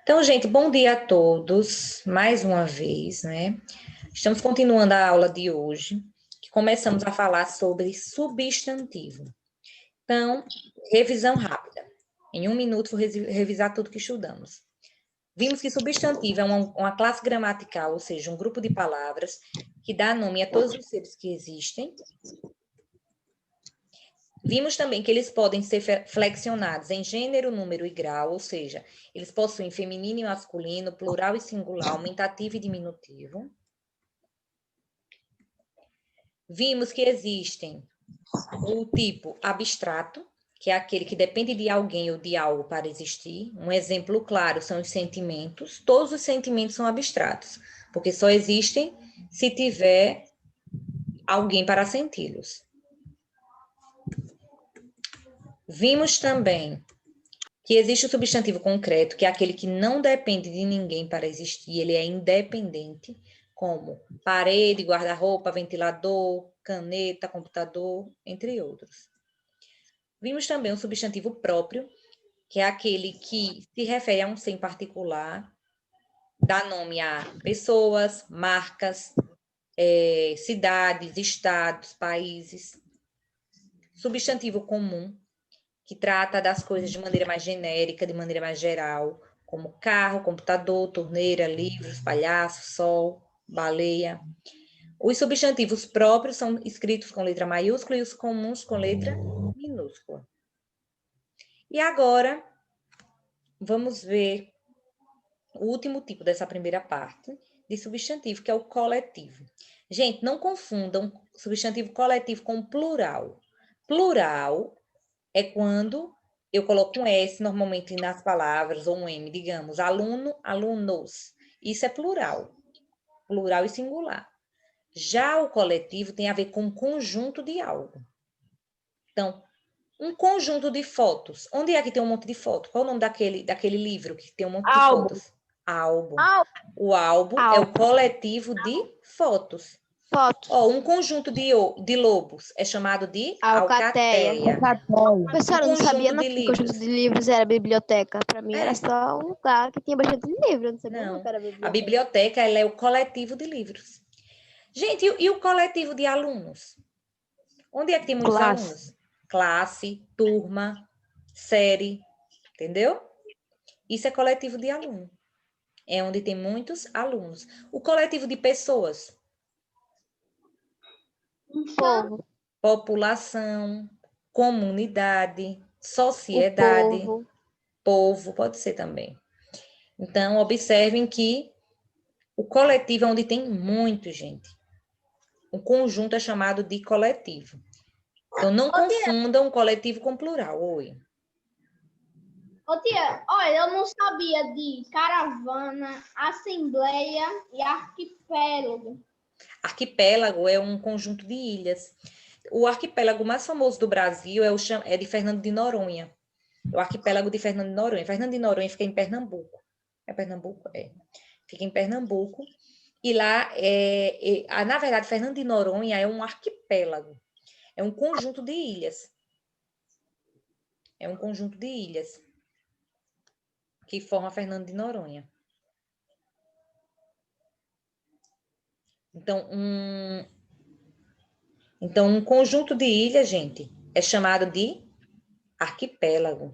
Então, gente, bom dia a todos, mais uma vez, né? Estamos continuando a aula de hoje, que começamos a falar sobre substantivo. Então, revisão rápida. Em um minuto, vou revisar tudo que estudamos. Vimos que substantivo é uma classe gramatical, ou seja, um grupo de palavras que dá nome a todos os seres que existem. Vimos também que eles podem ser flexionados em gênero, número e grau, ou seja, eles possuem feminino e masculino, plural e singular, aumentativo e diminutivo. Vimos que existem o tipo abstrato, que é aquele que depende de alguém ou de algo para existir. Um exemplo claro são os sentimentos. Todos os sentimentos são abstratos, porque só existem se tiver alguém para senti-los. Vimos também que existe o substantivo concreto, que é aquele que não depende de ninguém para existir, ele é independente, como parede, guarda-roupa, ventilador, caneta, computador, entre outros. Vimos também o substantivo próprio, que é aquele que se refere a um ser em particular, dá nome a pessoas, marcas, cidades, estados, países. Substantivo comum, que trata das coisas de maneira mais genérica, de maneira mais geral, como carro, computador, torneira, livros, palhaço, sol, baleia. Os substantivos próprios são escritos com letra maiúscula e os comuns com letra minúscula. E agora, vamos ver o último tipo dessa primeira parte de substantivo, que é o coletivo. Gente, não confundam substantivo coletivo com plural. Plural é quando eu coloco um S normalmente nas palavras, ou um M, digamos, aluno, alunos. Isso é plural. Plural e singular. Já o coletivo tem a ver com um conjunto de algo. Então, um conjunto de fotos. Onde é que tem um monte de fotos? Qual é o nome daquele livro que tem um monte de fotos? Álbum. O álbum é o coletivo de fotos. Um conjunto de lobos é chamado de alcateia. Pessoal, eu não sabia não que o conjunto livros. de livros era biblioteca. Para mim era só um lugar que tinha bastante livro. Eu não sabia não que era biblioteca. A biblioteca ela é o coletivo de livros. Gente, e o coletivo de alunos? Onde é que tem muitos alunos? Classe, turma, série, entendeu? Isso é coletivo de aluno. É onde tem muitos alunos. O coletivo de pessoas? Povo. População, comunidade, sociedade, povo, pode ser também. Então, observem que o coletivo é onde tem muito, gente. O conjunto é chamado de coletivo. Então, não confundam coletivo com plural. Oi. Ô tia, olha, eu não sabia de caravana, assembleia e arquipélago. Arquipélago é um conjunto de ilhas. O arquipélago mais famoso do Brasil é de Fernando de Noronha. O arquipélago de Fernando de Noronha. Fernando de Noronha fica em Pernambuco. É Pernambuco? É. Fica em Pernambuco. E lá, na verdade, Fernando de Noronha é um arquipélago. É um conjunto de ilhas. É um conjunto de ilhas que forma Fernando de Noronha. Então, um conjunto de ilhas, gente, é chamado de arquipélago.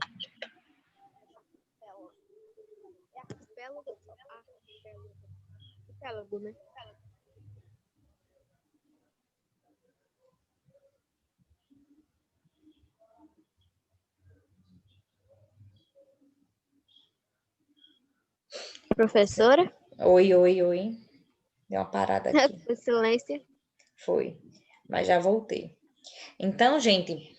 Arquipélago, né? Professora? Oi. Deu uma parada aqui. Foi silêncio. Foi, mas já voltei. Então, gente,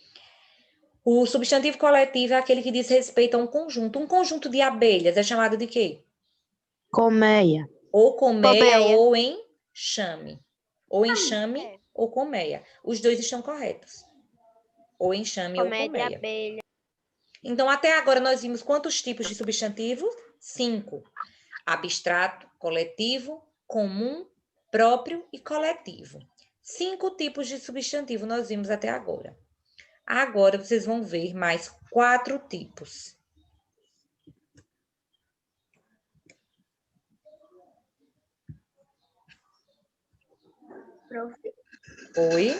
o substantivo coletivo é aquele que diz respeito a um conjunto. Um conjunto de abelhas é chamado de quê? Colmeia. Ou colmeia ou enxame. Ou enxame ou colmeia. Os dois estão corretos. Ou enxame ou colmeia. De abelha. Então, até agora nós vimos quantos tipos de substantivo? 5. Abstrato, coletivo, comum, próprio e coletivo. 5 tipos de substantivo nós vimos até agora. Agora, vocês vão ver mais 4 tipos. Oi?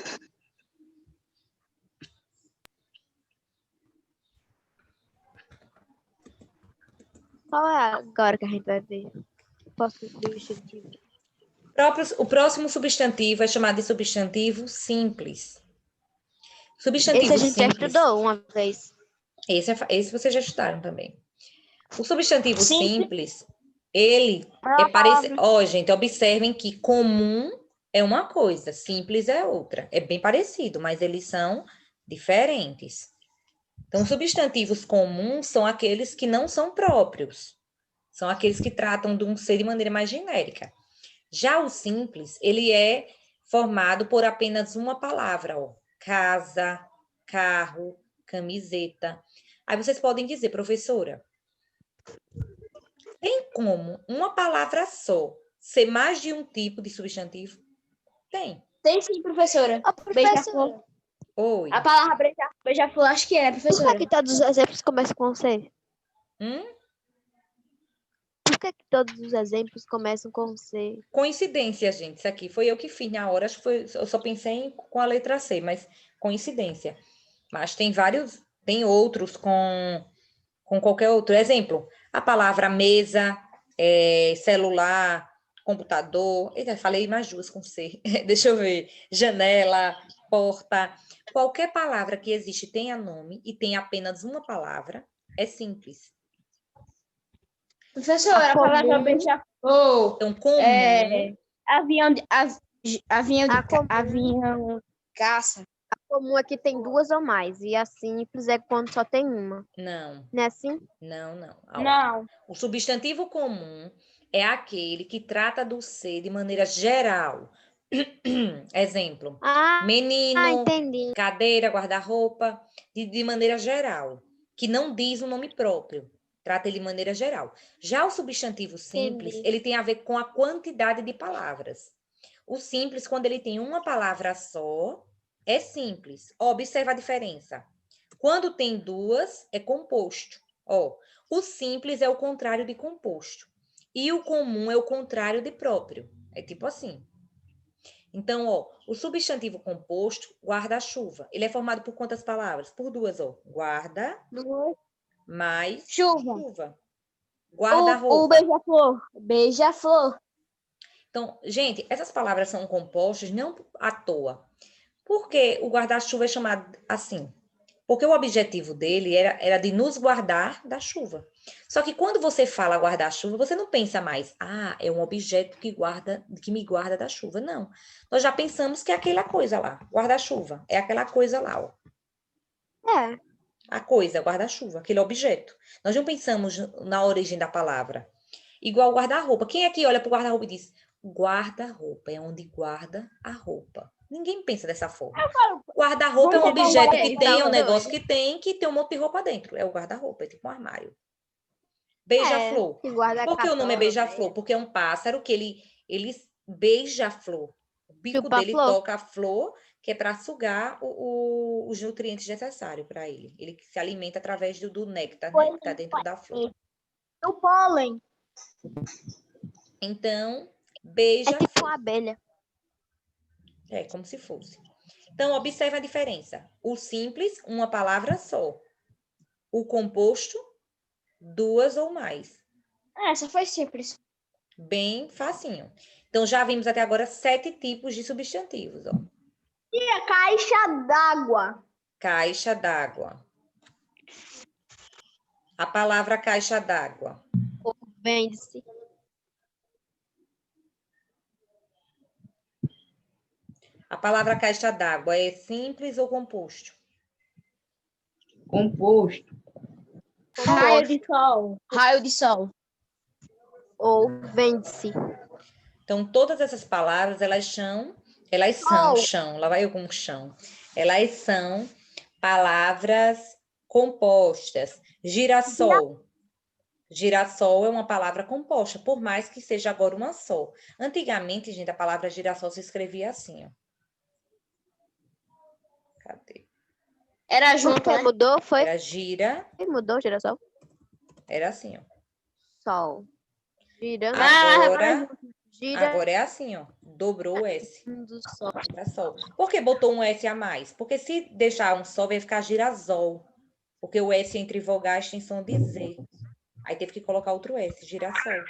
Qual é agora que a gente vai ver? Posso substantivo? O próximo substantivo é chamado de substantivo simples. Substantivo Esse a gente já simples. estudou uma vez. Esse vocês já estudaram também. O substantivo Simples. simples, ele É é uma parecido. palavra. Ó, gente, observem que comum é uma coisa, simples é outra. É bem parecido, mas eles são diferentes. Então, substantivos comuns são aqueles que não são próprios. São aqueles que tratam de um ser de maneira mais genérica. Já o simples, ele é formado por apenas uma palavra, ó. Casa, carro, camiseta. Aí vocês podem dizer, professora, tem como uma palavra só ser mais de um tipo de substantivo? Tem. Tem sim, professora. Ô, professora, Beija-flor. Oi. A palavra beija-flor, acho que é, por professora. que todos os exemplos começam com C? Hum? Por que todos os exemplos começam com C? Coincidência, gente. Isso aqui foi eu que fiz na hora. Acho que foi, eu só pensei com a letra C, mas coincidência. Mas tem vários, tem outros com qualquer outro. Exemplo, a palavra mesa, celular, computador. Eita, falei mais duas com C. Deixa eu ver. Janela, porta. Qualquer palavra que existe tenha nome e tem apenas uma palavra, é simples. Professora, a palavra comum. beija-flor. Então, comum, Avião de, avião de, A comum. avião caça. Comum aqui tem duas ou mais. E a simples é quando só tem uma. não. Não é assim? Não. Ó, Não. o substantivo comum é aquele que trata do ser de maneira geral. Exemplo, menino, Entendi. cadeira, guarda-roupa, de maneira geral, que não diz o nome próprio, trata ele de maneira geral. Já o substantivo simples, Entendi. ele tem a ver com a quantidade de palavras. O simples, quando ele tem uma palavra só, é simples. Observa a diferença. Quando tem duas, é composto. Ó, o simples é o contrário de composto. E o comum é o contrário de próprio. É tipo assim. Então, ó, o substantivo composto, guarda-chuva, ele é formado por quantas palavras? Por duas, ó. Guarda mais Chuva. chuva. O Guarda-roupa. beija-flor. Beija-flor. Então, gente, essas palavras são compostas não à toa. Por que o guarda-chuva é chamado assim? Porque o objetivo dele era de nos guardar da chuva. Só que quando você fala guarda-chuva, você não pensa mais, é um objeto que me guarda da chuva. Não. Nós já pensamos que é aquela coisa lá, guarda-chuva. É aquela coisa lá, ó. É. A coisa, guarda-chuva, aquele objeto. Nós não pensamos na origem da palavra. Igual guarda-roupa. Quem aqui olha para o guarda-roupa e diz, guarda-roupa é onde guarda a roupa. Ninguém pensa dessa forma. Guarda-roupa é um objeto que tem, é um negócio que tem um monte de roupa dentro. É o guarda-roupa, é tipo um armário. Beija-flor. Que guarda Por que o nome é cartola, beija-flor? Porque é um pássaro que ele beija a flor. O bico Chupa a dele flor. toca a flor, que é para sugar os nutrientes necessários para ele. Ele se alimenta através do néctar, né? Que está dentro da flor. O pólen. Então, É beija-flor. tipo uma abelha. É, como se fosse. Então, observe a diferença. O simples, uma palavra só. O composto, duas ou mais. Essa foi simples. Bem facinho. Então, já vimos até agora 7 tipos de substantivos, ó. E a caixa d'água. Caixa d'água. A palavra caixa d'água. Vende-se. A palavra caixa d'água é simples ou composto? Composto. Raio de sol. Raio de sol. Ou vende-se. Então, todas essas palavras, elas são chão, lá vai eu com chão. Elas são palavras compostas. Girassol. Girassol é uma palavra composta, por mais que seja agora uma só. Antigamente, gente, a palavra girassol se escrevia assim, ó. Cadê? Era junto, Porque né? mudou, foi? Era gira, Mudou, girassol. era assim, ó. Sol. Girando. Agora, Agora é assim, ó. Dobrou o S. Do sol. Girassol. Por que botou um S a mais? Porque se deixar um só, vai ficar girasol. Porque o S entre vogais tem som de Z. Aí teve que colocar outro S, girassol.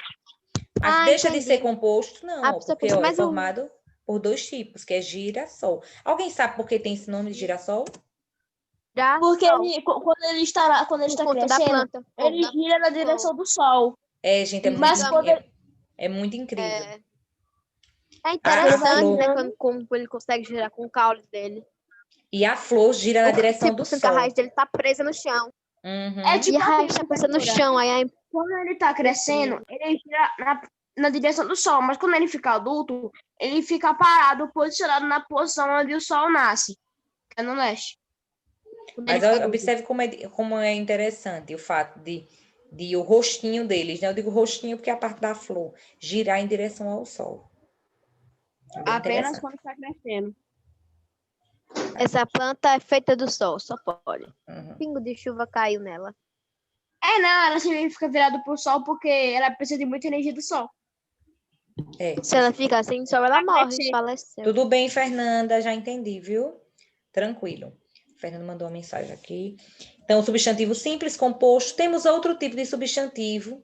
Mas deixa de ser composto? Não, ó, porque ó, é formado por dois tipos, que é girassol. Alguém sabe por que tem esse nome de girassol? Porque quando ele está crescendo, ele gira na direção do sol. É, gente, é muito incrível. É interessante, né? Como ele consegue girar com o caule dele. E a flor gira na direção do sol. A raiz dele tá presa no chão. É tipo e a raiz tá presa no chão. Quando ele tá crescendo, ele gira na direção do sol. Mas quando ele fica adulto, ele fica parado, posicionado na posição onde o sol nasce. Que é no leste. Mas observe como é interessante o fato de o rostinho deles, né? Eu digo rostinho porque é a parte da flor girar em direção ao sol. Apenas quando está crescendo. Essa planta é feita do sol, só pode. Pingo de chuva caiu nela. Não, ela sempre fica virada pro sol porque ela precisa de muita energia do sol. Se ela ficar sem sol, ela morre, faleceu. Tudo bem, Fernanda, já entendi, viu? Tranquilo. Fernanda mandou uma mensagem aqui. Então, substantivo simples, composto. Temos outro tipo de substantivo,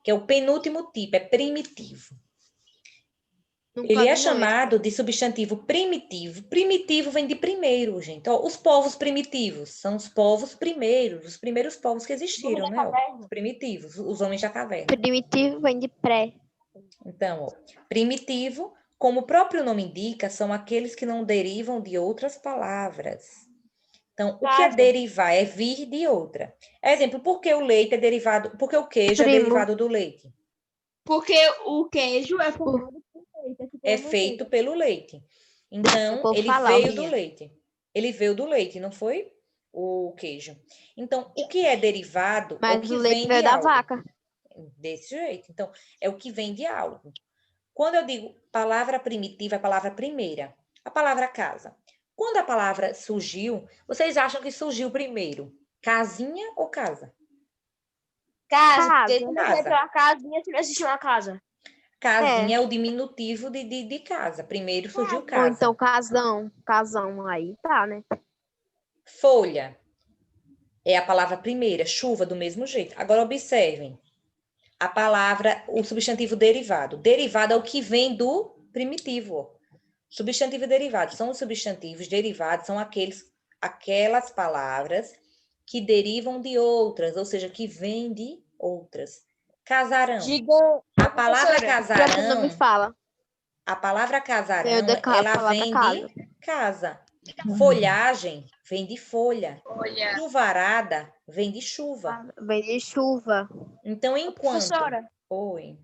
que é o penúltimo tipo, é primitivo. Ele é chamado de substantivo primitivo. Primitivo vem de primeiro, gente. Ó, os povos primitivos são os povos primeiros, os primeiros povos que existiram, né? Ó, os primitivos, os homens da caverna. Primitivo vem de pré. Então, ó, primitivo, como o próprio nome indica, são aqueles que não derivam de outras palavras. Então, o que é derivar? É vir de outra. Exemplo, por que o leite é derivado, por que o queijo é derivado do leite? Porque o queijo é formado por leite. É feito pelo leite. Então, ele veio do leite. Ele veio do leite, não foi o queijo. Então, o que é derivado é o que vem de da algo. vaca. Desse jeito. Então, é o que vem de algo. Quando eu digo palavra primitiva, é a palavra primeira. A palavra casa. Quando a palavra surgiu, vocês acham que surgiu primeiro? Casinha ou casa? Casa. Porque quando você entra uma casinha, você vai assistir uma casa. Casinha é o diminutivo de casa. Primeiro surgiu casa. Ou então casão. Casão aí tá, né? Folha é a palavra primeira. Chuva, do mesmo jeito. Agora, observem. A palavra, o substantivo derivado. Derivado é o que vem do primitivo. Substantivo e derivado. São os substantivos derivados, são aquelas palavras que derivam de outras, ou seja, que vêm de outras. Casarão. A palavra casarão. A palavra casarão, ela vem de casa. Folhagem vem de folha. Chuvarada vem de chuva. Vem de chuva. Então, enquanto... Professora. Oi.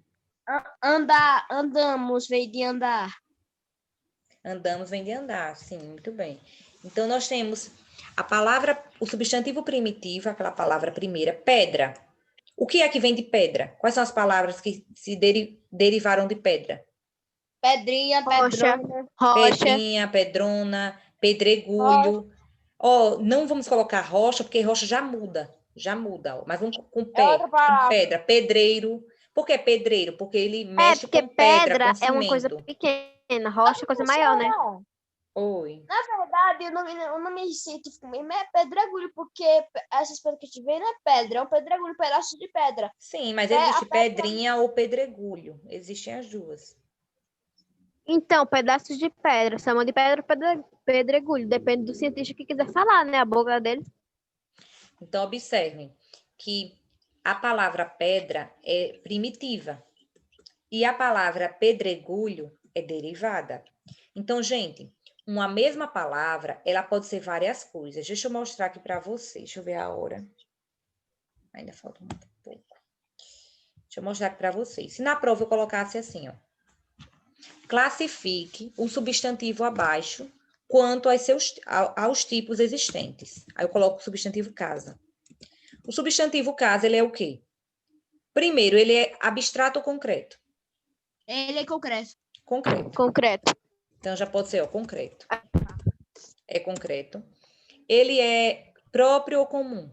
Andamos, vem de andar. Andamos vem de andar, sim, muito bem. Então, nós temos a palavra, o substantivo primitivo, aquela palavra primeira, pedra. O que é que vem de pedra? Quais são as palavras que se derivaram de pedra? Pedrinha, pedrona. Rocha. Pedrinha, pedrona, pedregulho. Ó, não vamos colocar rocha, porque rocha já muda. Ó. Mas vamos com pedra, pedreiro. Por que pedreiro? Porque ele mexe com pedra, com é uma coisa pequena, rocha é coisa maior, né? Oi. Na verdade, o nome científico mesmo é pedregulho, porque essas pedras que a gente vê não é pedra, é um pedregulho, um pedaço de pedra. Sim, mas existe pedrinha ou pedregulho. Existem as duas. Então, pedaços de pedra, chama de pedra ou pedregulho, depende do cientista que quiser falar, né? A boca dele. Então, observem que a palavra pedra é primitiva e a palavra pedregulho é derivada. Então, gente, uma mesma palavra, ela pode ser várias coisas. Deixa eu mostrar aqui para vocês. Deixa eu ver a hora. Ainda falta um pouco. Deixa eu mostrar aqui para vocês. Se na prova eu colocasse assim, ó. Classifique um substantivo abaixo quanto aos tipos existentes. Aí eu coloco o substantivo casa. O substantivo casa, ele é o quê? Primeiro, ele é abstrato ou concreto? Ele é concreto. Concreto. Então, já pode ser, ó, concreto. É concreto. Ele é próprio ou comum?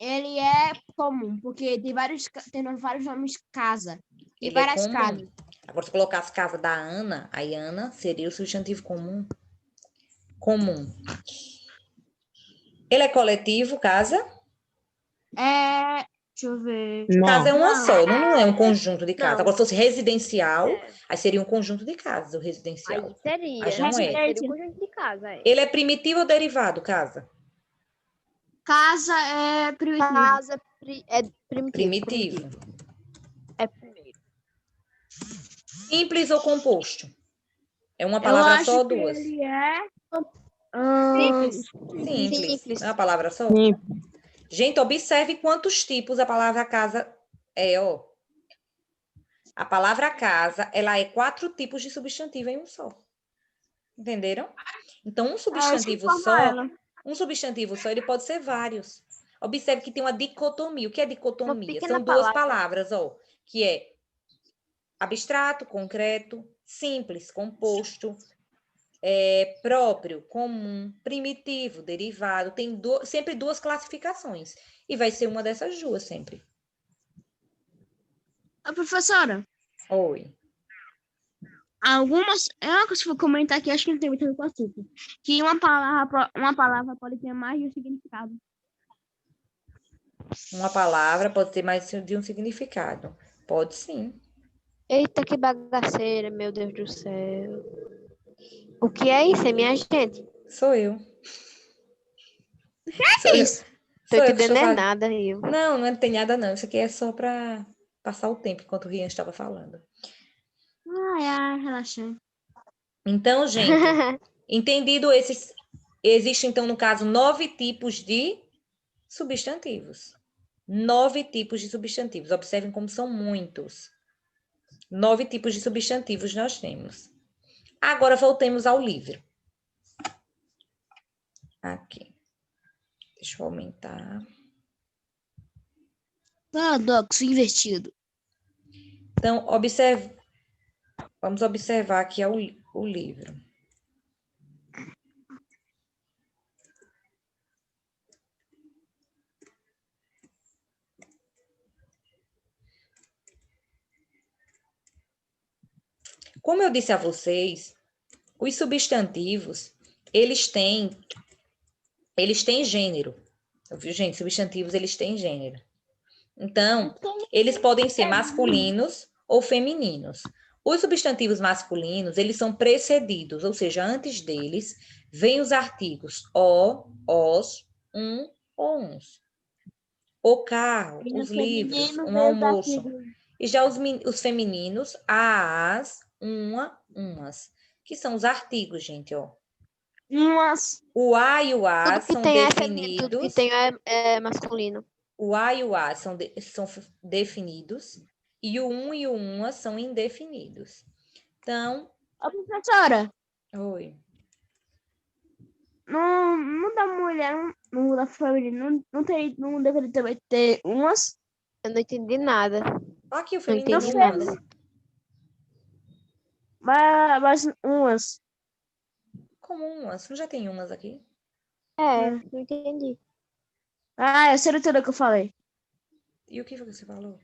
Ele é comum, porque tem vários nomes casa. Tem Ele várias é comum. casas. Agora, se eu colocasse casa da Ana, aí Ana seria o substantivo comum. Comum. Ele é coletivo, casa? Deixa eu ver. Casa é Não. uma só, não é um conjunto de casas. Não. Agora, se fosse residencial, É. aí seria um conjunto de casas, o residencial. Aí seria. Mas não é. Seria um conjunto de casa. É. Ele é primitivo ou derivado, casa? Casa é primitivo. Casa é primitivo. Primitivo. É primeiro. Simples ou composto? É uma Eu palavra acho só ou que duas? ele é... Simples. Simples. Simples. É uma palavra só? Sim. Gente, observe quantos tipos a palavra casa é, ó. A palavra casa, ela é 4 tipos de substantivo em um só. Entenderam? Então, um substantivo só, ele pode ser vários. Observe que tem uma dicotomia. O que é dicotomia? pequena São duas palavra. palavras, ó, que é abstrato, concreto, simples, composto, próprio, comum, primitivo, derivado. Tem sempre duas classificações. E vai ser uma dessas duas sempre. A professora, Oi. algumas... É uma coisa que eu vou comentar aqui, acho que não tem muito a ver com o assunto. Que uma palavra pode ter mais de um significado. Uma palavra pode ter mais de um significado. Pode sim. Eita, que bagaceira, meu Deus do céu. O que é isso, minha gente? Sou eu. É isso. Tô Sou eu que entendendo estou falando. nada, eu. Não tem nada não. Isso aqui é só para passar o tempo enquanto o Rian estava falando. Relaxante. Então, gente, entendido esses... Existem, então, no caso, 9 tipos de substantivos. 9 tipos de substantivos. Observem como são muitos. 9 tipos de substantivos nós temos. Agora, voltemos ao livro. Aqui. Deixa eu aumentar. Paradoxo invertido. Então, vamos observar aqui o livro. Como eu disse a vocês, os substantivos, eles têm gênero. Viu, gente? Substantivos, eles têm gênero. Então, eles podem ser masculinos ou femininos. Os substantivos masculinos, eles são precedidos, ou seja, antes deles, vêm os artigos o, os, ou uns. O carro, os livros, um almoço. E já os femininos, as, umas, que são os artigos, gente, ó. O a e o a Tudo que são tem é feminino, tudo que definidos. tem é masculino. O a e o a são definidos e o e o uma são indefinidos. Então, Ô, professora, oi. não da mulher, não da família, não deveria também ter umas? Eu não entendi nada. Aqui o Não feminino entendi umas. nada. Mas umas. Como umas? Não já tem umas aqui? Não entendi. Eu sei tudo que eu falei. E o que foi que você falou?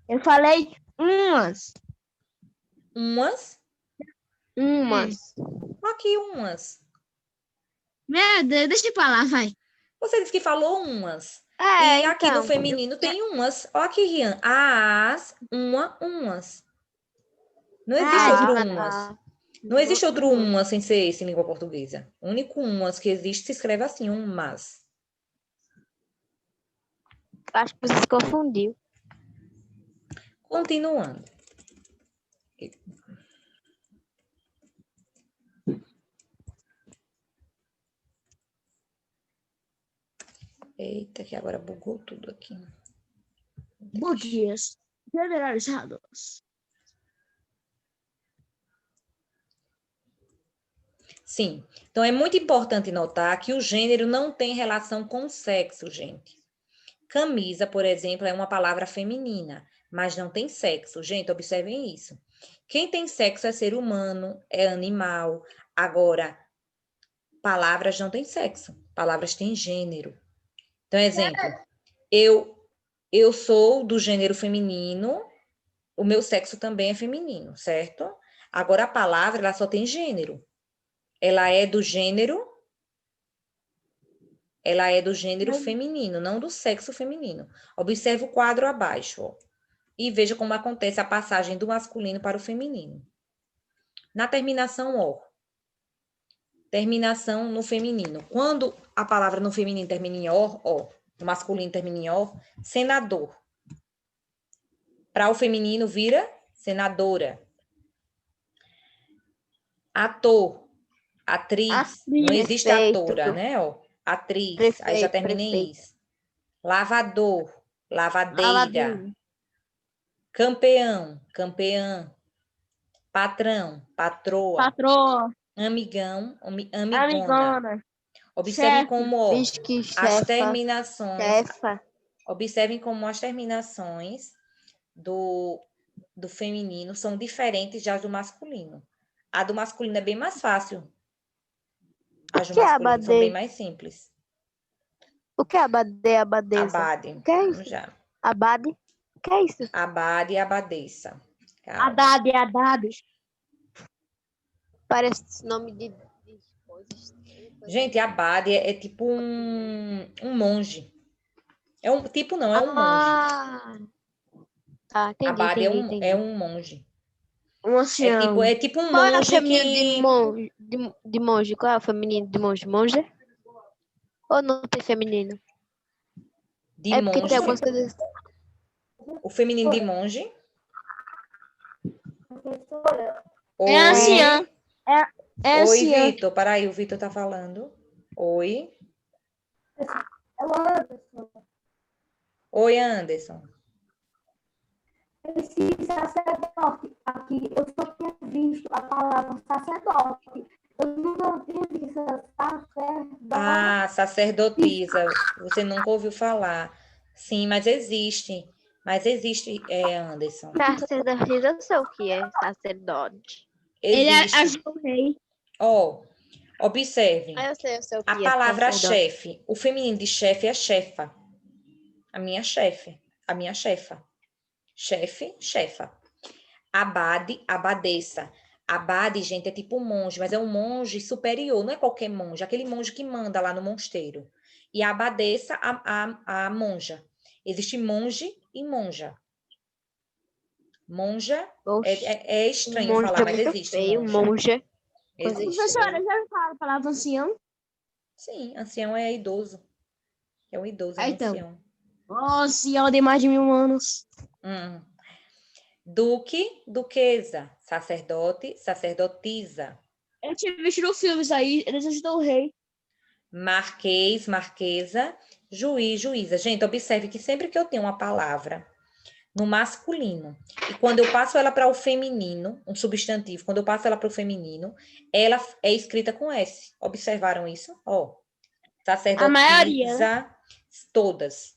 Eu falei umas. Umas? Umas. Aqui umas. Meu Deus, deixa eu falar, vai. Você disse que falou umas. E aqui então. no feminino tem umas. Ó aqui, Rian. As, umas. Não existe outro umas. Não existe outro umas sem ser esse em língua portuguesa. O único umas que existe se escreve assim, umas. Acho que você se confundiu. Continuando. Eita, que agora bugou tudo aqui. Buguias generalizados. Sim. Então, é muito importante notar que o gênero não tem relação com o sexo, gente. Camisa, por exemplo, é uma palavra feminina, mas não tem sexo. Gente, observem isso. Quem tem sexo é ser humano, é animal. Agora, palavras não têm sexo. Palavras têm gênero. Então, exemplo, eu sou do gênero feminino o meu sexo também é feminino, certo? Agora, a palavra, ela só tem gênero. Ela é do gênero feminino, não do sexo feminino. Observe o quadro abaixo, ó, e veja como acontece a passagem do masculino para o feminino. Na terminação "or", terminação no feminino. Quando a palavra no feminino termina em "or", ó, no masculino termina em "or", senador. Para o feminino vira senadora. Ator, atriz. Não existe Prefeito. atora, né? Ó, atriz, aí já termina em "is". Lavador, lavadeira. Lavadinho. Campeão, campeã. Patrão, patroa. Patroa, Amigão, amigona. amigona, Observem chefe. como ó, Vixe, que as chefa. terminações, Chefa. observem como as terminações do feminino são diferentes das do masculino. A do masculino é bem mais fácil. As do O que é masculino são bem abade? mais simples. O que é abade? Abadesa? Abade. O que é Vamos isso? já. Abade? O que é isso? Abade e abadesa. Calma. Haddad. Parece nome de coisas. Gente, abade é tipo um monge. É um tipo, não, é um monge. Ah, tá, entendi, Abade entendi. é um monge. Um ancião. É tipo um Qual é o monge feminino que... de monge? De monge? Qual é o feminino de monge? Monja? Ou não tem feminino? De É porque monge. tem algumas coisas. O feminino de monge. É anciã. É Oi, anciã. Vitor. Peraí, o Vitor tá falando. Oi. Oi, Anderson. Esse sacerdote aqui, eu só tinha visto a palavra sacerdote. Eu nunca tinha visto sacerdote. Ah, sacerdotisa. Você nunca ouviu falar. Sim, mas existe. Anderson. Sacerdotisa, eu sei o que é sacerdote. Ele Existe. ajudou o rei. Ó, observem. Ah, eu sei o A que é palavra sacerdote. chefe. O feminino de chefe é chefa. A minha chefe. A minha chefa. Chefe, chefa. Abade, abadesa. Abade, gente, é tipo um monge, mas é um monge superior, não é qualquer monge, aquele monge que manda lá no mosteiro. E a abadesa, a monja. Existe monge e monja. Monja Oxe, é estranho monge falar, é mas muito existe feio, monja. monja. Coisa Existe. Professora, já fala a palavra ancião? Sim, ancião é idoso. É um idoso, é um Então. ancião. Oh, ancião de mais de 1000 anos. Duque, duquesa. Sacerdote, sacerdotisa. Eu tinha visto no filme isso aí, eles ajudou o rei. Marquês, marquesa, juiz, juíza. Gente, observe que sempre que eu tenho uma palavra no masculino e quando eu passo ela para o feminino, um substantivo, quando eu passo ela para o feminino, ela é escrita com S. Observaram isso? Ó, A maioria, né? sacerdotisa,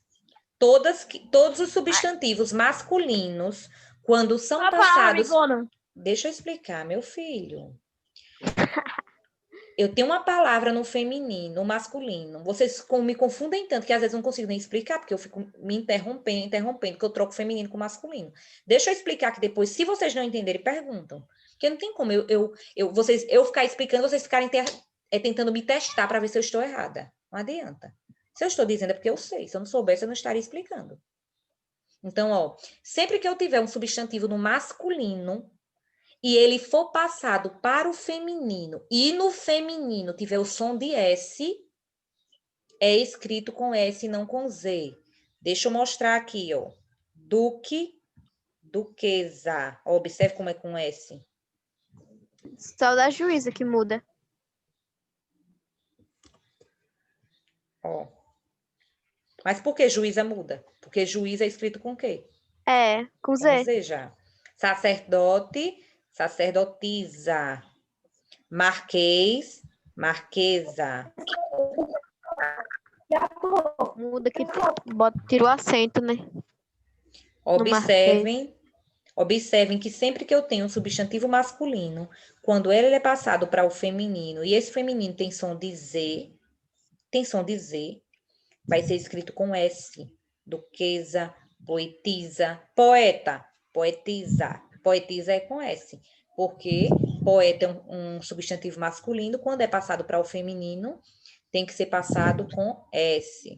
todos os substantivos masculinos, quando são Qual a palavra, passados... amigona? Deixa eu explicar, meu filho. Eu tenho uma palavra no feminino, no masculino. Vocês me confundem tanto que às vezes não consigo nem explicar, porque eu fico me interrompendo, que eu troco feminino com masculino. Deixa eu explicar que depois, se vocês não entenderem, perguntam. Porque não tem como eu ficar explicando, vocês ficarem tentando me testar para ver se eu estou errada. Não adianta. Se eu estou dizendo é porque eu sei. Se eu não soubesse, eu não estaria explicando. Então, ó, sempre que eu tiver um substantivo no masculino, e ele for passado para o feminino, e no feminino tiver o som de S, é escrito com S, não com Z. Deixa eu mostrar aqui, ó. Duque, duquesa. Observe como é com S. Só da juíza que muda. Ó. Mas por que juíza muda? Porque juiz é escrito com quê? É, com Com Z. Z já. Sacerdote, sacerdotisa. Marquês, marquesa. Muda que tira o acento, né? Observem que sempre que eu tenho um substantivo masculino, quando ele é passado para o feminino, e esse feminino tem som de Z, vai ser escrito com S. Duquesa, poetisa, poeta. Poetizar. Poetiza é com S. Porque poeta é um substantivo masculino, quando é passado para o feminino, tem que ser passado com S.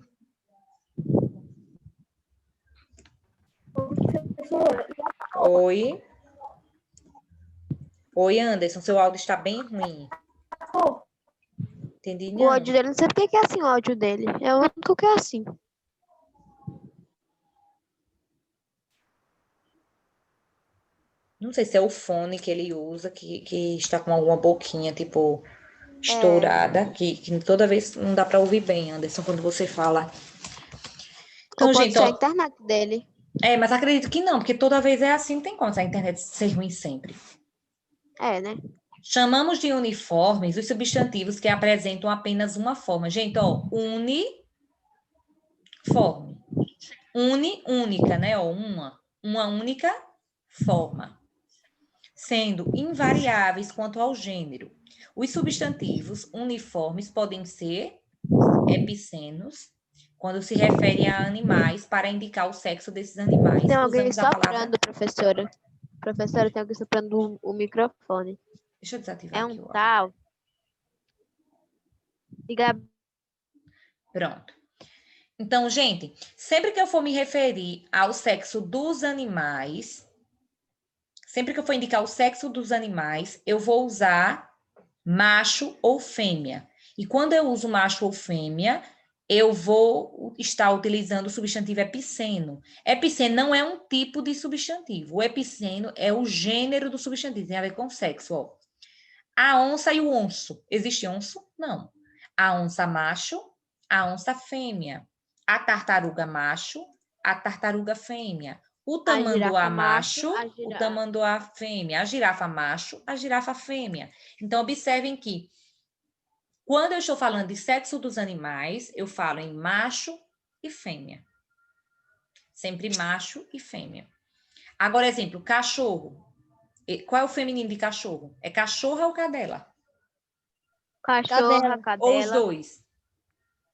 Professora, Oi. Oi, Anderson, seu áudio está bem ruim. Entendi, O não. áudio dele, não sei por que é assim o áudio dele. É o único que é assim. Não sei se é o fone que ele usa, que está com alguma boquinha, tipo, estourada, que toda vez não dá para ouvir bem, Anderson, quando você fala. Então, Ou pode gente, ser a ó, internet dele. mas acredito que não, porque toda vez é assim, não tem como essa internet ser ruim sempre. É, né? Chamamos de uniformes os substantivos que apresentam apenas uma forma. Gente, ó, uniforme. Única, né? Ó, uma única forma. Sendo invariáveis quanto ao gênero. Os substantivos uniformes podem ser epicenos, quando se referem a animais, para indicar o sexo desses animais. Tem alguém Usamos a palavra... soprando, professora. Professora, tem alguém soprando o microfone. Deixa eu desativar É aqui um o áudio. tal. Diga. Pronto. Então, gente, sempre que eu for me referir ao sexo dos animais, sempre que eu for indicar o sexo dos animais, eu vou usar macho ou fêmea. E quando eu uso macho ou fêmea, eu vou estar utilizando o substantivo epiceno. Epiceno não é um tipo de substantivo. O epiceno é o gênero do substantivo, tem a ver com o sexo. Ó. A onça e o onço. Existe onço? Não. A onça macho, a onça fêmea. A tartaruga macho, a tartaruga fêmea. O tamanduá girafa macho, macho, a o girafa. tamanduá fêmea. A girafa macho, a girafa fêmea. Então, observem que quando eu estou falando de sexo dos animais, eu falo em macho e fêmea. Sempre macho e fêmea. Agora, exemplo, cachorro. Qual é o feminino de cachorro? É cachorra ou cadela? Cachorra, Ou os cadela. dois?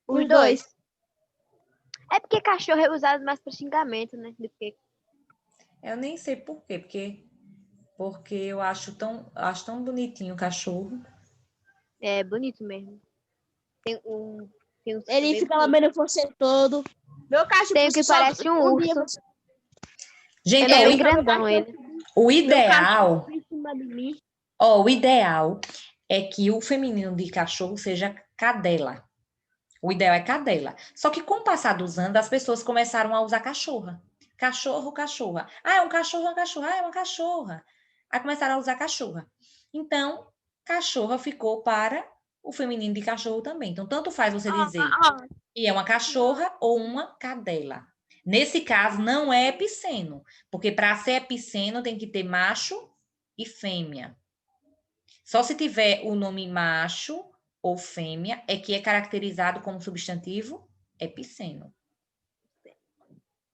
Os dois. É porque cachorro é usado mais para xingamento, né? Do que... Eu nem sei por quê, porque eu acho tão bonitinho o cachorro. É bonito mesmo. Tem um Ele fica lambendo você todo. Meu cachorro Tem o que parece um dia urso. Gente, Ele é ó, bem grandão, ele. o Meu ideal, cachorro em cima de mim. ó, o ideal é que o feminino de cachorro seja cadela. O ideal é cadela. Só que com o passar dos anos, as pessoas começaram a usar cachorra. Cachorro, cachorra. Ah, é um cachorro, uma cachorra. Ah, é uma cachorra. Aí começaram a usar cachorra. Então, cachorra ficou para o feminino de cachorro também. Então, tanto faz você dizer que é uma cachorra ou uma cadela. Nesse caso, não é epiceno, porque para ser epiceno tem que ter macho e fêmea. Só se tiver o nome macho ou fêmea é que é caracterizado como substantivo epiceno.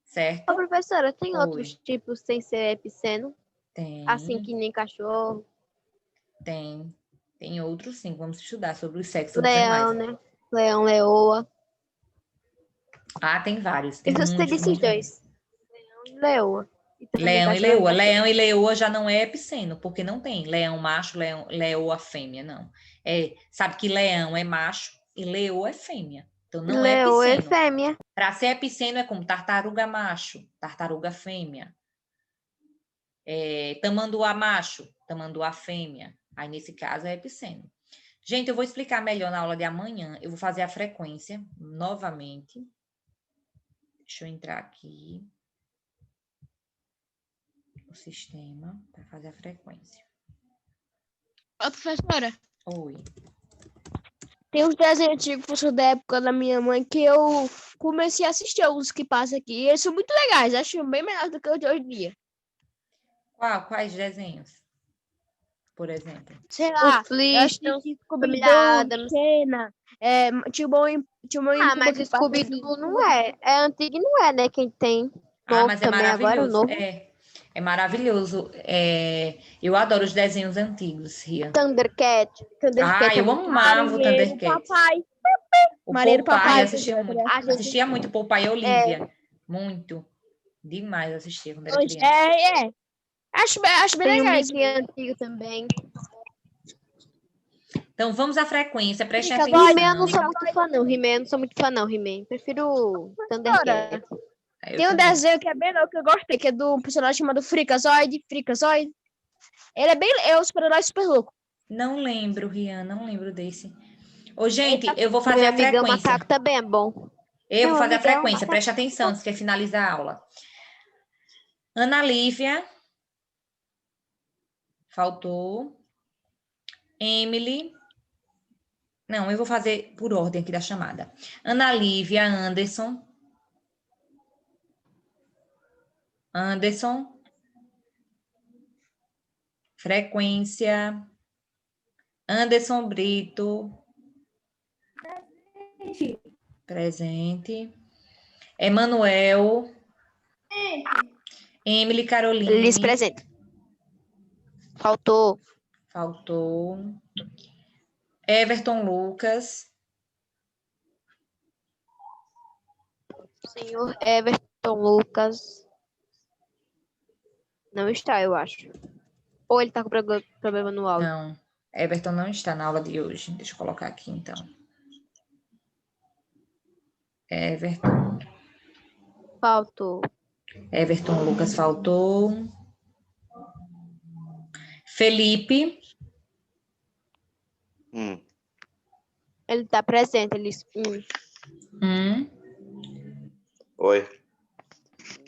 Certo? Ô, professora, tem Oi. outros tipos sem ser epiceno? Tem. Assim que nem cachorro. Tem. Tem outros sim. Vamos estudar sobre o sexo dos Leão, animais. né? Leão, leoa. Ah, tem vários. Tem Eu gostei muitos, desses muitos. dois. Leão e leoa. E também Leão e cachorro leoa. cachorro. Leão e leoa já não é epiceno, porque não tem leão macho, leoa fêmea, não. Sabe que leão é macho e leoa é fêmea. Então não é Leoa é epiceno. fêmea. Para ser epiceno é como tartaruga macho, tartaruga fêmea. Tamanduá macho, tamanduá fêmea. Aí, nesse caso, é epiceno. Gente, eu vou explicar melhor na aula de amanhã. Eu vou fazer a frequência novamente. Deixa eu entrar aqui no sistema para fazer a frequência. Ô, professora, Oi. tem uns desenhos antigos da época da minha mãe que eu comecei a assistir alguns que passam aqui. E eles são muito legais, acho bem melhor do que os de hoje em dia. Quais desenhos? Por exemplo. Sei lá, Os Flintstones, Família Scooby-Doo, Addams. Xena, tinha uma Ah, mas o Scooby-Doo não é. É antigo e não é, né? Quem tem. Ah, Novo mas é também, agora o maravilhoso. novo. É maravilhoso. Eu adoro os desenhos antigos, Ria. Thundercat. Thundercat é Eu muito amava o Thundercats. Papai. O Marinheiro Popeye, Papai. assistia muito. A gente- Assistia muito Popeye e Olivia. Muito. Demais assistia quando era Hoje criança. Acho bem Tem um legal isso. Mickey antigo também. Então, vamos à frequência, prestem Freakazoid. atenção. He-Man eu não sou muito fã, não. He-Man eu não sou muito fã, não. He-Man. Prefiro Thundercats. Eu Tem um também. desenho que é bem louco que eu gostei, que é do personagem chamado Freakazoid. Freakazoid. Ele é um super-herói super louco. Não lembro, Rian, não lembro desse. Ô, gente, eu vou fazer Meu a amigão frequência. macaco também é bom. Eu vou Meu fazer a amigão frequência, macaco. preste atenção antes de finalizar a aula. Ana Lívia. Faltou. Emily. Não, eu vou fazer por ordem aqui da chamada. Ana Lívia, Anderson. Anderson. Frequência. Anderson Brito. Presente. Emanuel. Emily Caroline. Liz presente. Faltou. Faltou. Everton Lucas. Senhor Everton Lucas. Não está, eu acho. Ou ele tá com problema no áudio. Não, Everton não está na aula de hoje. Deixa eu colocar aqui, então. Everton. Faltou. Everton Lucas faltou. Felipe. Ele tá presente. Ele... Oi.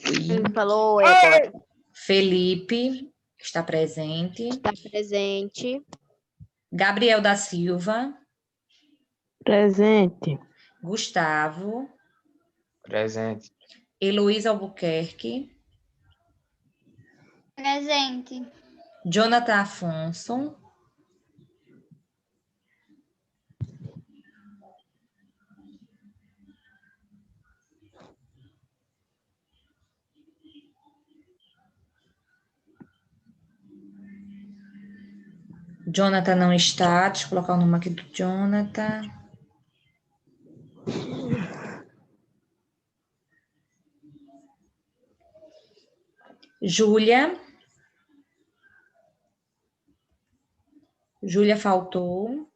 Ele falou oi agora. Felipe está presente. Está presente. Gabriel da Silva. Presente. Gustavo. Presente. Heloísa Albuquerque. Presente. Jonathan Afonso. Jonathan não está. Deixa eu colocar o nome aqui do Jonathan. Júlia. Júlia faltou.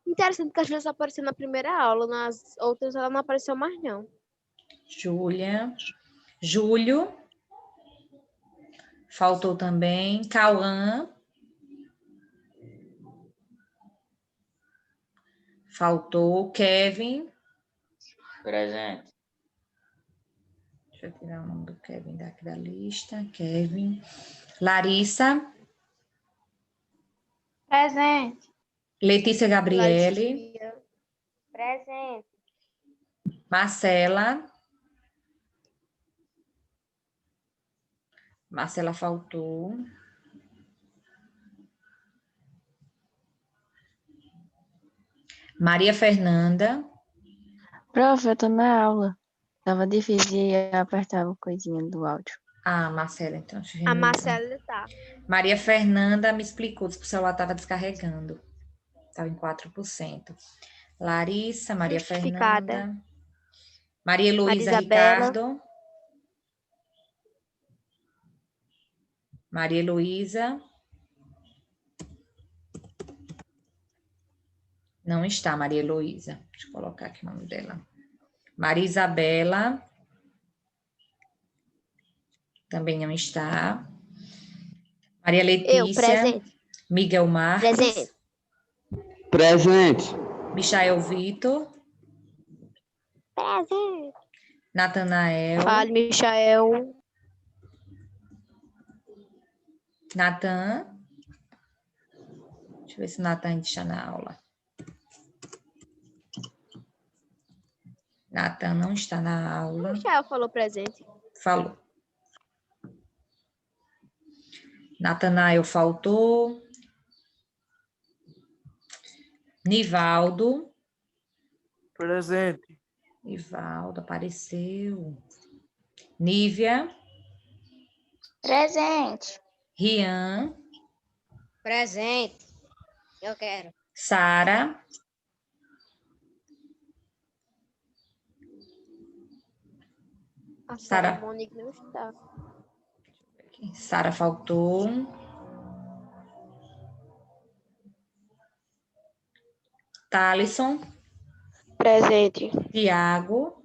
Interessante que a Júlia só apareceu na primeira aula. Nas outras ela não apareceu mais, não. Júlia. Júlio. Faltou também. Cauã. Faltou. Kevin. Presente. Deixa eu tirar o nome do Kevin daqui da lista. Kevin. Larissa. Presente. Letícia Gabriele. Latia. Presente. Marcela. Marcela faltou. Maria Fernanda. Prof, eu tô na aula. Tava difícil de apertar a coisinha do áudio. Ah, Marcela, então. Deixa eu A remover. Marcela tá. Maria Fernanda me explicou, disse que o celular estava descarregando. Estava em 4%. Larissa, Maria Justificada. Fernanda. Maria Heloísa Isabela. Ricardo. Maria Heloísa. Não está, Maria Heloísa. Deixa eu colocar aqui o nome dela. Maria Isabela. Também não está. Maria Letícia. Eu, presente. Miguel Marques. Presente. Presente. Michael Vitor. Presente. Natanael. Fale, Michael. Natan. Deixa eu ver se o Natan ainda está na aula. Natan não está na aula. Michael falou presente. Falou. Natanael faltou. Nivaldo. Presente. Nivaldo apareceu. Nívia. Presente. Rian. Presente. Eu quero. Sara. A Sara. Sara Monique não está. Sara faltou. Thalisson. Presente. Tiago.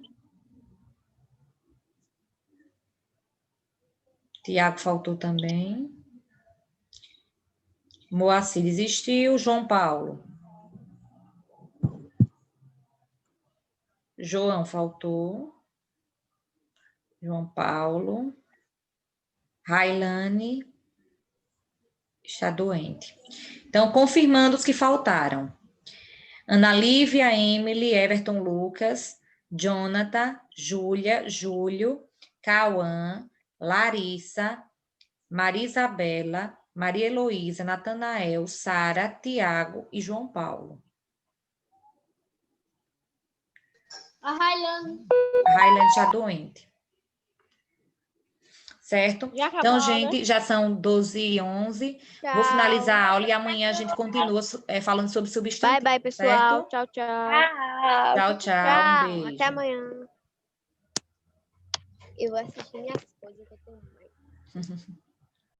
Tiago faltou também. Moacir desistiu. João Paulo. João faltou. João Paulo. Railane está doente. Então, confirmando os que faltaram. Ana Lívia, Emily, Everton Lucas, Jonathan, Júlia, Júlio, Cauã, Larissa, Maria Isabela, Maria Heloísa, Natanael, Sara, Tiago e João Paulo. A Railane. Railane está doente. Certo? Já acabou, Então, né? gente, já são 12h11. Vou Tchau. finalizar a aula e amanhã a gente continua falando sobre substantivo. Bye, bye, pessoal. Certo? Tchau, tchau. Tchau, tchau. Um Tchau. beijo. Até amanhã. Eu vou assistir minhas coisas que eu tenho mais.